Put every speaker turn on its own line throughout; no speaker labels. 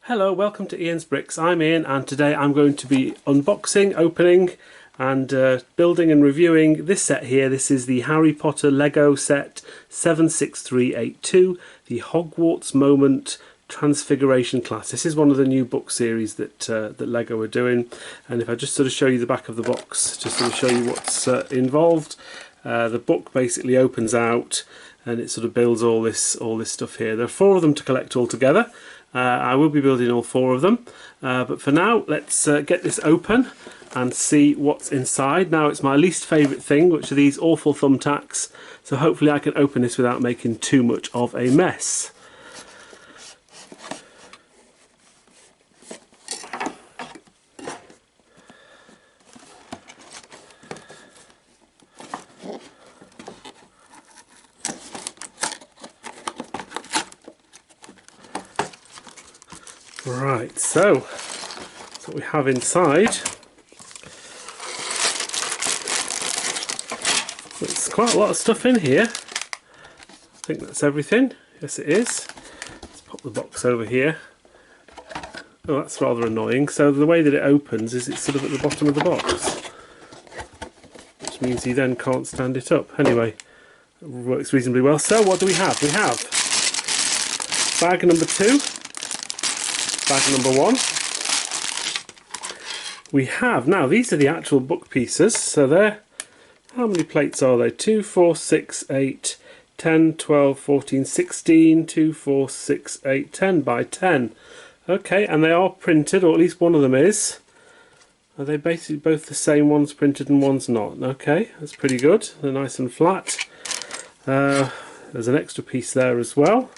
Hello, welcome to Ian's Bricks. I'm Ian and today I'm going to be unboxing, opening and building and reviewing this set here. This is the Harry Potter Lego set 76382, the Hogwarts Moment Transfiguration class. This is one of the new book series that Lego are doing, and if I just sort of show you the back of the box, just sort of show you what's involved. The book basically opens out and it sort of builds all this stuff here. There are 4 of them to collect all together. I will be building all 4 of them, but for now let's get this open and see what's inside. Now, it's my least favourite thing, which are these awful thumbtacks, so hopefully I can open this without making too much of a mess. Right, so that's what we have inside. There's quite a lot of stuff in here. I think that's everything. Yes, it is. Let's pop the box over here. Oh, that's rather annoying. So the way that it opens is it's sort of at the bottom of the box, which means you then can't stand it up. Anyway, it works reasonably well. So what do we have? We have bag number 2. Bag number 1. We have, now these are the actual book pieces, so they're, how many plates are they? 2, 4, 6, 8, 10, 12, 14, 16, 2, 4, 6, 8, 10 by 10. Okay, and they are printed, or at least one of them is. Are they basically both the same? One's printed and one's not. Okay, that's pretty good. They're nice and flat. There's an extra piece there as well.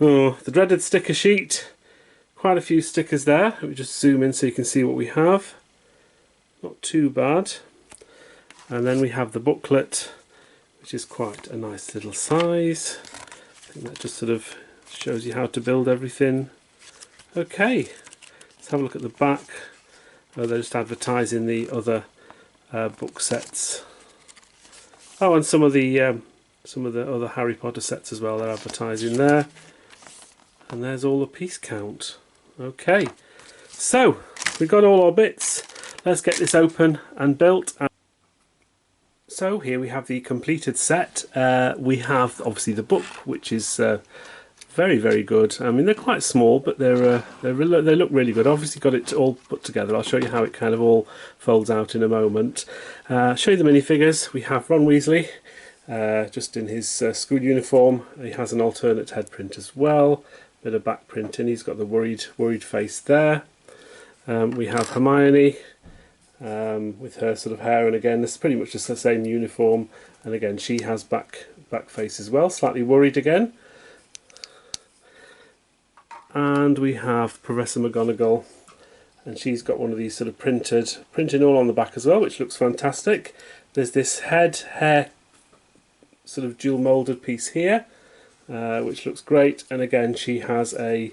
Oh, the dreaded sticker sheet. Quite a few stickers there. Let me just zoom in so you can see what we have. Not too bad. And then we have the booklet, which is quite a nice little size. I think that just sort of shows you how to build everything. Okay, let's have a look at the back. Oh, they're just advertising the other book sets. Oh, and some of the other Harry Potter sets as well. They're advertising there. And there's all the piece count. Okay, so we've got all our bits. Let's get this open and built. So here we have the completed set. We have obviously the book, which is very, very good. I mean, they're quite small, but they look really good. Obviously got it all put together. I'll show you how it kind of all folds out in a moment. Show you the minifigures. We have Ron Weasley, just in his school uniform. He has an alternate head print as well. Bit of back printing. He's got the worried face there. We have Hermione with her sort of hair, and again this is pretty much just the same uniform, and again she has back face as well, slightly worried again. And we have Professor Mcgonagall, and she's got one of these sort of printing all on the back as well, which looks fantastic. There's this hair sort of dual moulded piece here, which looks great, and again she has a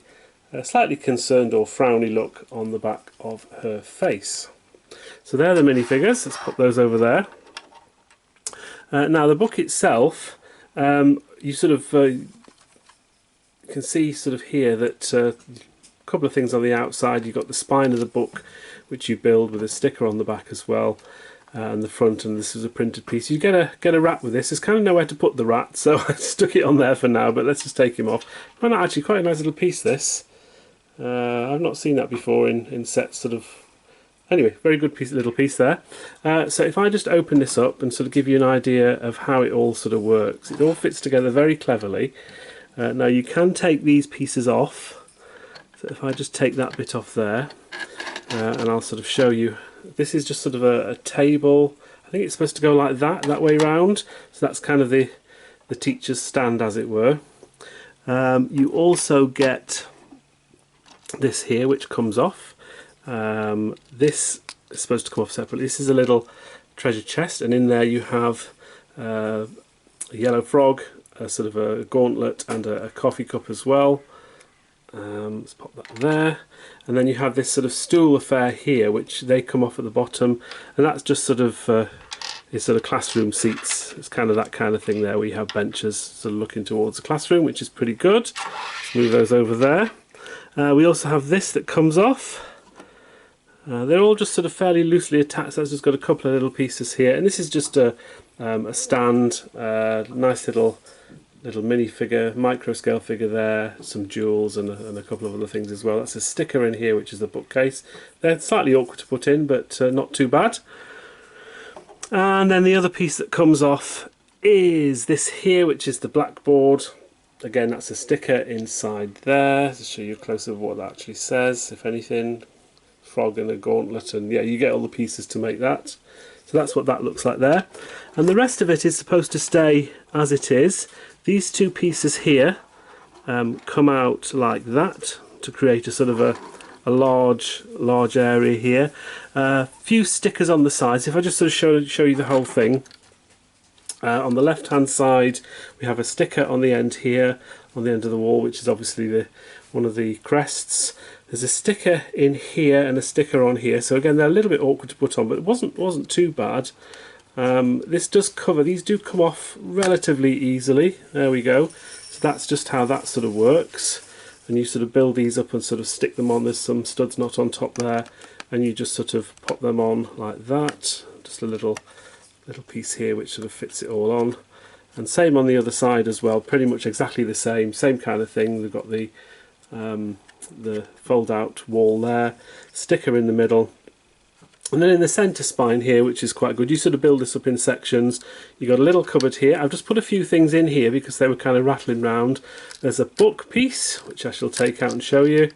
slightly concerned or frowny look on the back of her face. So they're the minifigures. Let's put those over there. Now the book itself, you sort of can see sort of here that a couple of things on the outside. You've got the spine of the book, which you build with a sticker on the back as well. And the front, and this is a printed piece. You get a rat with this. There's kind of nowhere to put the rat, so I stuck it on there for now, but let's just take him off. Well, actually quite a nice little piece, this. I've not seen that before in sets, sort of. Anyway, very good little piece there. So if I just open this up and sort of give you an idea of how it all sort of works. It all fits together very cleverly. Now you can take these pieces off. So if I just take that bit off there, and I'll sort of show you. This is just sort of a table. I think it's supposed to go like that way round. So that's kind of the teacher's stand, as it were. You also get this here, which comes off. This is supposed to come off separately. This is a little treasure chest, and in there you have a yellow frog, a sort of a gauntlet, and a coffee cup as well. Let's pop that there, and then you have this sort of stool affair here, which they come off at the bottom, and that's just sort of is sort of classroom seats. It's kind of that kind of thing there, where you have benches sort of looking towards the classroom, which is pretty good. Let's move those over there. We also have this that comes off. They're all just sort of fairly loosely attached. That's just got a couple of little pieces here, and this is just a stand, nice little minifigure, micro scale figure there, some jewels and a couple of other things as well. That's a sticker in here, which is the bookcase. They're slightly awkward to put in, but not too bad. And then the other piece that comes off is this here, which is the blackboard. Again, that's a sticker inside there to show you a close-up of what that actually says, if anything. Frog and a gauntlet, and yeah, you get all the pieces to make that. So that's what that looks like there. And the rest of it is supposed to stay as it is. These two pieces here come out like that to create a sort of a large area here. Few stickers on the sides. If I just sort of show you the whole thing. On the left hand side we have a sticker on the end here, on the end of the wall, which is obviously one of the crests. There's a sticker in here and a sticker on here, so again they're a little bit awkward to put on, but it wasn't too bad. This does cover, these do come off relatively easily. There we go. So that's just how that sort of works, and you sort of build these up and sort of stick them on. There's some studs not on top there, and you just sort of pop them on like that. Just a little piece here which sort of fits it all on, and same on the other side as well, pretty much exactly the same kind of thing. We've got the fold out wall there, sticker in the middle, and then in the centre spine here, which is quite good, you sort of build this up in sections. You've got a little cupboard here. I've just put a few things in here because they were kind of rattling round. There's a book piece which I shall take out and show you,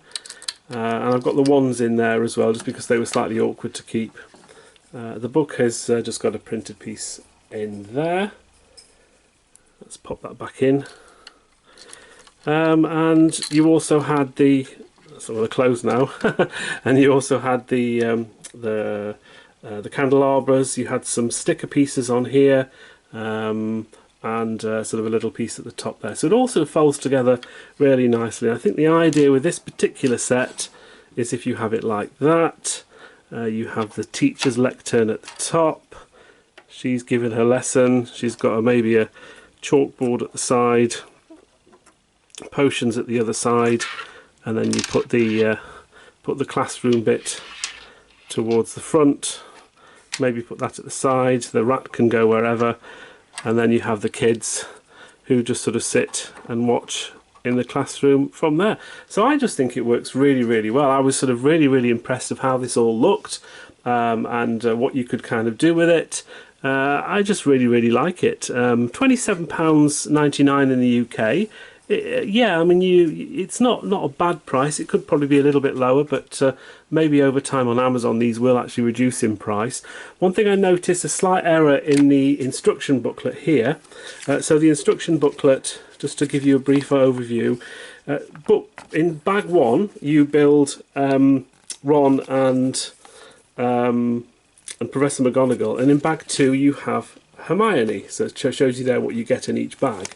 and I've got the wands in there as well just because they were slightly awkward to keep. The book has just got a printed piece in there. Let's pop that back in. And you also had the, so I'm going to close now, and you also had the candelabras. You had some sticker pieces on here, and sort of a little piece at the top there. So it all sort of folds together really nicely. I think the idea with this particular set is if you have it like that, you have the teacher's lectern at the top. She's given her lesson. She's got maybe a chalkboard at the side, potions at the other side, and then you put the classroom bit towards the front. Maybe put that at the side. The rat can go wherever, and then you have the kids who just sort of sit and watch in the classroom from there. So I just think it works really well. I was sort of really impressed of how this all looked, and what you could kind of do with it. I just really like it. £27.99 in the UK. Yeah, I mean, it's not a bad price. It could probably be a little bit lower, but maybe over time on Amazon these will actually reduce in price. One thing I noticed, a slight error in the instruction booklet here. So the instruction booklet, just to give you a brief overview, in bag one you build Ron and Professor Mcgonagall, and in bag two you have Hermione. So it shows you there what you get in each bag.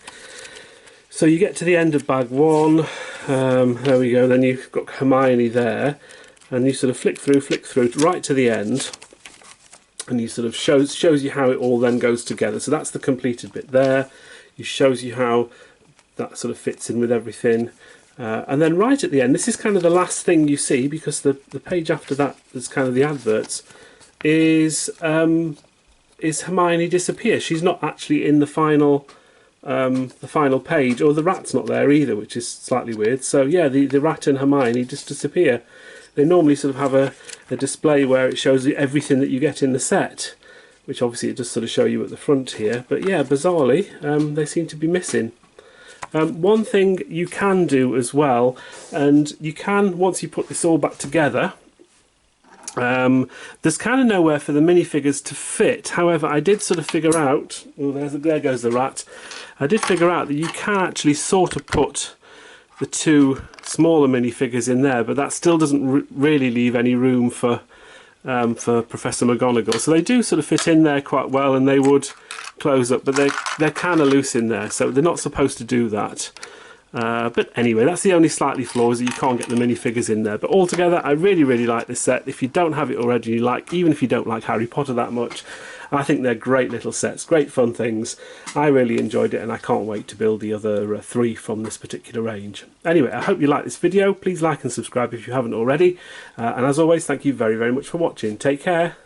So you get to the end of bag one, there we go, then you've got Hermione there, and you sort of flick through right to the end, and you sort of shows you how it all then goes together. So that's the completed bit there. It shows you how that sort of fits in with everything, and then right at the end, this is kind of the last thing you see, because the page after that is kind of the adverts, is Hermione disappears. She's not actually in the final page, or the rat's not there either, which is slightly weird. So yeah, the rat and Hermione just disappear. They normally sort of have a display where it shows you everything that you get in the set, which obviously it does sort of show you at the front here, but yeah, bizarrely they seem to be missing. One thing you can do as well, and you can, once you put this all back together, there's kind of nowhere for the minifigures to fit. However, I did sort of figure out, oh, there goes the rat. I did figure out that you can actually sort of put the two smaller minifigures in there, but that still doesn't really leave any room for Professor Mcgonagall. So they do sort of fit in there quite well, and they would close up, but they're kind of loose in there, so they're not supposed to do that. But anyway, that's the only slightly flaw, is that you can't get the minifigures in there. But altogether, I really, really like this set. If you don't have it already, even if you don't like Harry Potter that much, I think they're great little sets, great fun things. I really enjoyed it, and I can't wait to build the other 3 from this particular range. Anyway, I hope you like this video. Please like and subscribe if you haven't already. And as always, thank you very, very much for watching. Take care.